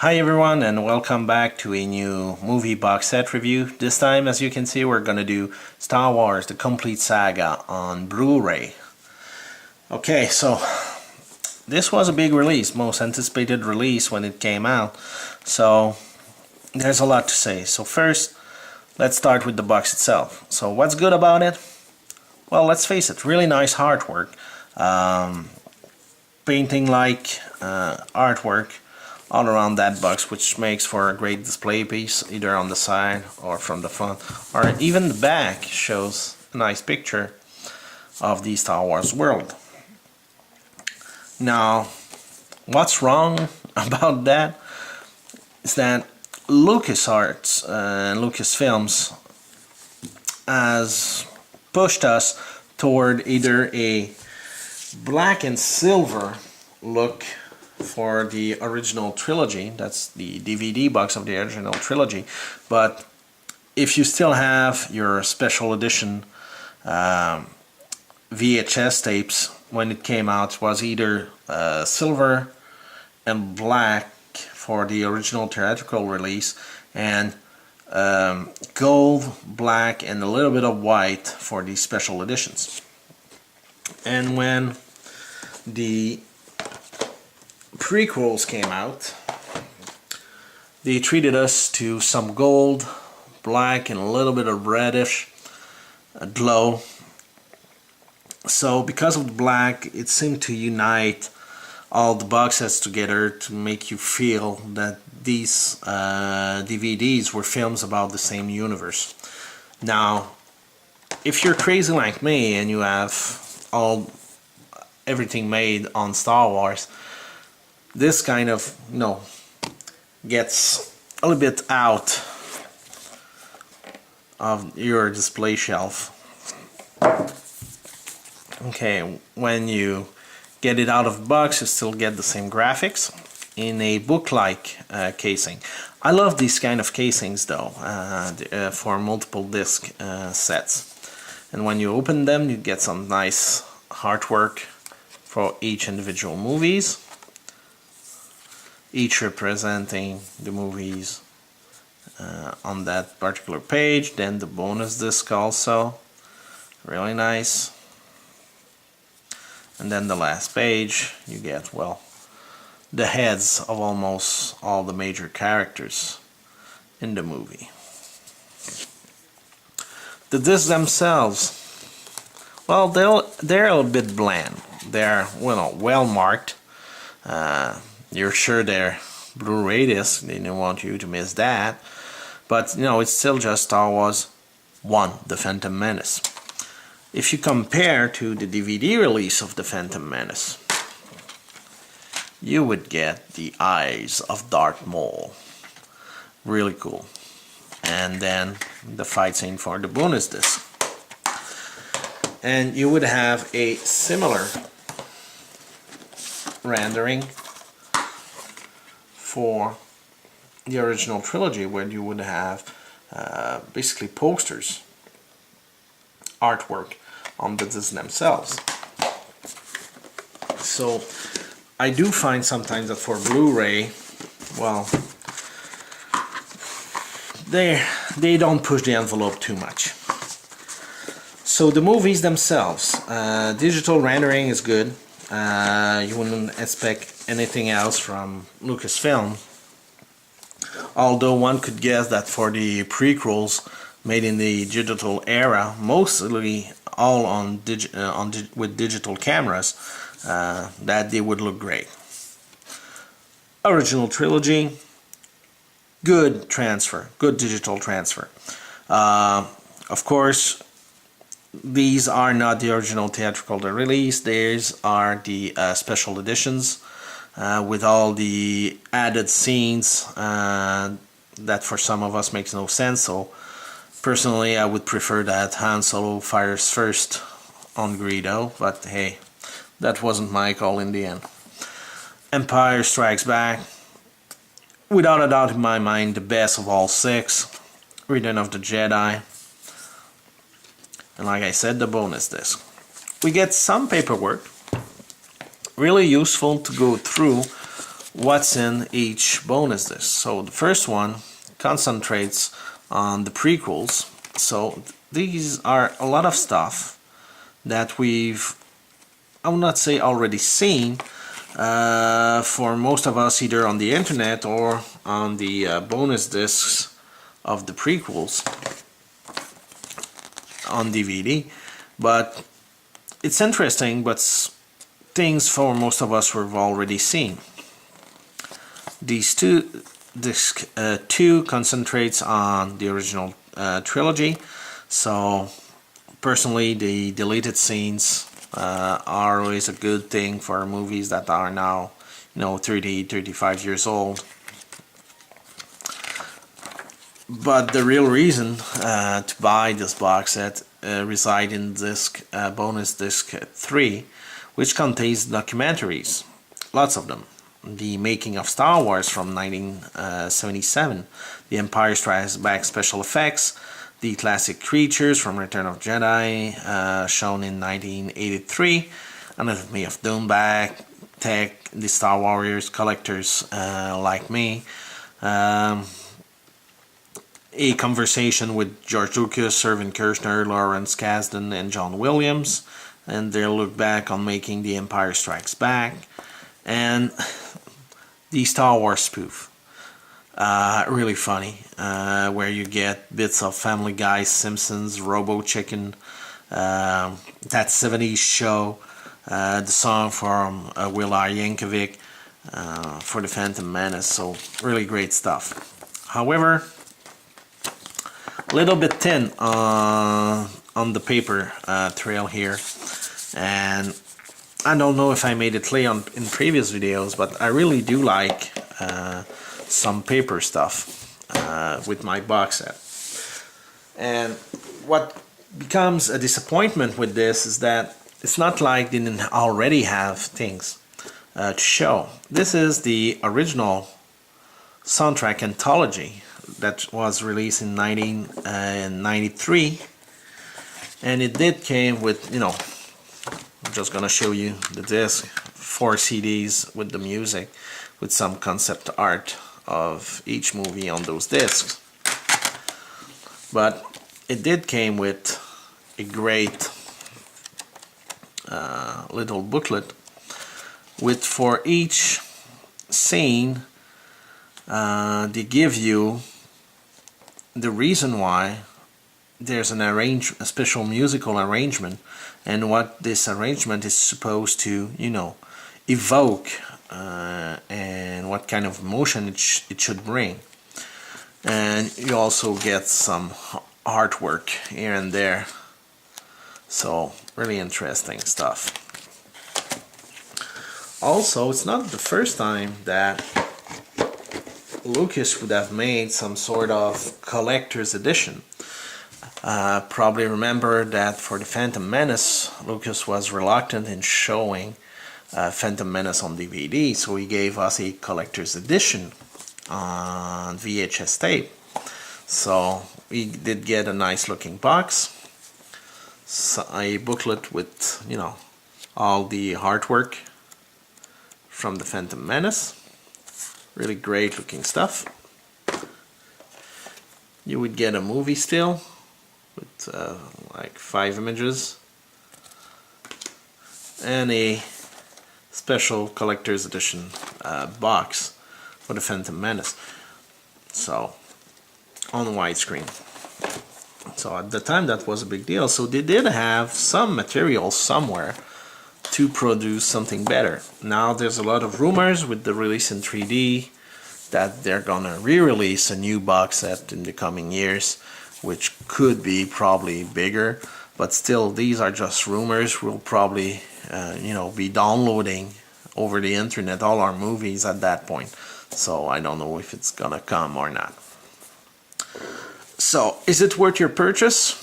Hi everyone, and welcome back to a new movie box set review. This time, as you can see, we're gonna do Star Wars: The Complete Saga on Blu-ray. Okay, so this was a big release, most anticipated release when it came out, so there's a lot to say. So first, let's start with the box itself. So what's good about it? Well, let's face it, really nice artwork. Painting-like artwork all around that box, which makes for a great display piece, either on the side or from the front, or even the back shows a nice picture of the Star Wars world. Now, what's wrong about that is that LucasArts and Lucasfilms has pushed us toward either a black and silver look for the original trilogy. That's the DVD box of the original trilogy. But if you still have your special edition VHS tapes, when it came out, it was either silver and black for the original theatrical release, and gold, black, and a little bit of white for the special editions. And when the prequels came out, they treated us to some gold, black, and a little bit of reddish glow. So because of the black, it seemed to unite all the box sets together to make you feel that these DVDs were films about the same universe. Now, if you're crazy like me and you have everything made on Star Wars, this kind of, gets a little bit out of your display shelf. Okay, when you get it out of the box, you still get the same graphics in a book-like casing. I love these kind of casings though, for multiple disc sets. And when you open them, you get some nice artwork for each individual movies, each representing the movies on that particular page. Then the bonus disc also, really nice. And then the last page, you get, well, the heads of almost all the major characters in the movie. The discs themselves, well, they're a little bit bland. They're, well marked. You're sure they're Blu-ray discs. They don't want you to miss that. But it's still just Star Wars 1: The Phantom Menace. If you compare to the DVD release of The Phantom Menace, you would get the eyes of Darth Maul. Really cool. And then the fight scene for the bonus disc. And you would have a similar rendering for the original trilogy, where you would have basically posters, artwork on the discs themselves. So I do find sometimes that for Blu-ray, well, they don't push the envelope too much. So the movies themselves, digital rendering is good. You wouldn't expect anything else from Lucasfilm, although one could guess that for the prequels made in the digital era, mostly all with digital cameras, that they would look great. Original trilogy, good transfer, good digital transfer. Of course, these are not the original theatrical release. These are the special editions with all the added scenes that for some of us makes no sense. So personally, I would prefer that Han Solo fires first on Greedo, but hey, that wasn't my call in the end. Empire Strikes Back, without a doubt in my mind, the best of all six. Return of the Jedi. And like I said, the bonus disc. We get some paperwork, really useful to go through what's in each bonus disc. So the first one concentrates on the prequels. So these are a lot of stuff that we've, I would not say already seen, for most of us either on the internet or on the bonus discs of the prequels on DVD. But it's interesting, but things for most of us we've already seen. These disc 2 concentrates on the original trilogy. So personally, the deleted scenes are always a good thing for movies that are now, 30, 35 years old. But the real reason to buy this box set reside in disc bonus disc 3, which contains documentaries, lots of them. The Making of Star Wars from 1977, The Empire Strikes Back special effects, the classic creatures from Return of Jedi, shown in 1983, Anatomy of Doom back, Tech, the Star Warriors collectors like me, a conversation with George Lucas, Irvin Kershner, Lawrence Kasdan, and John Williams, and their look back on making The Empire Strikes Back, and the Star Wars spoof. Really funny, where you get bits of Family Guy, Simpsons, Robo Chicken, That 70s Show, the song from Will I Yankovic for The Phantom Menace. So really great stuff. However, a little bit thin on the paper trail here, and I don't know if I made it clear in previous videos, but I really do like some paper stuff with my box set. And what becomes a disappointment with this is that it's not like they didn't already have things to show. This is the original soundtrack anthology that was released in 1993, and it did came with, I'm just gonna show you the disc, 4 CDs with the music, with some concept art of each movie on those discs. But it did came with a great little booklet with, for each scene, they give you the reason why there's a special musical arrangement, and what this arrangement is supposed to, evoke, and what kind of emotion it should bring. And you also get some artwork here and there. So really interesting stuff. Also, it's not the first time that Lucas would have made some sort of collector's edition. Probably remember that for The Phantom Menace, Lucas was reluctant in showing Phantom Menace on DVD, so he gave us a collector's edition on VHS tape. So we did get a nice looking box, a booklet with, all the artwork from The Phantom Menace. Really great looking stuff. You would get a movie still with like 5 images, and a special collector's edition box for The Phantom Menace, so on widescreen. So at the time that was a big deal. So they did have some material somewhere to produce something better. Now there's a lot of rumors with the release in 3D that they're gonna re-release a new box set in the coming years, which could be probably bigger, but still these are just rumors. We'll probably be downloading over the internet all our movies at that point, so I don't know if it's gonna come or not. So is it worth your purchase?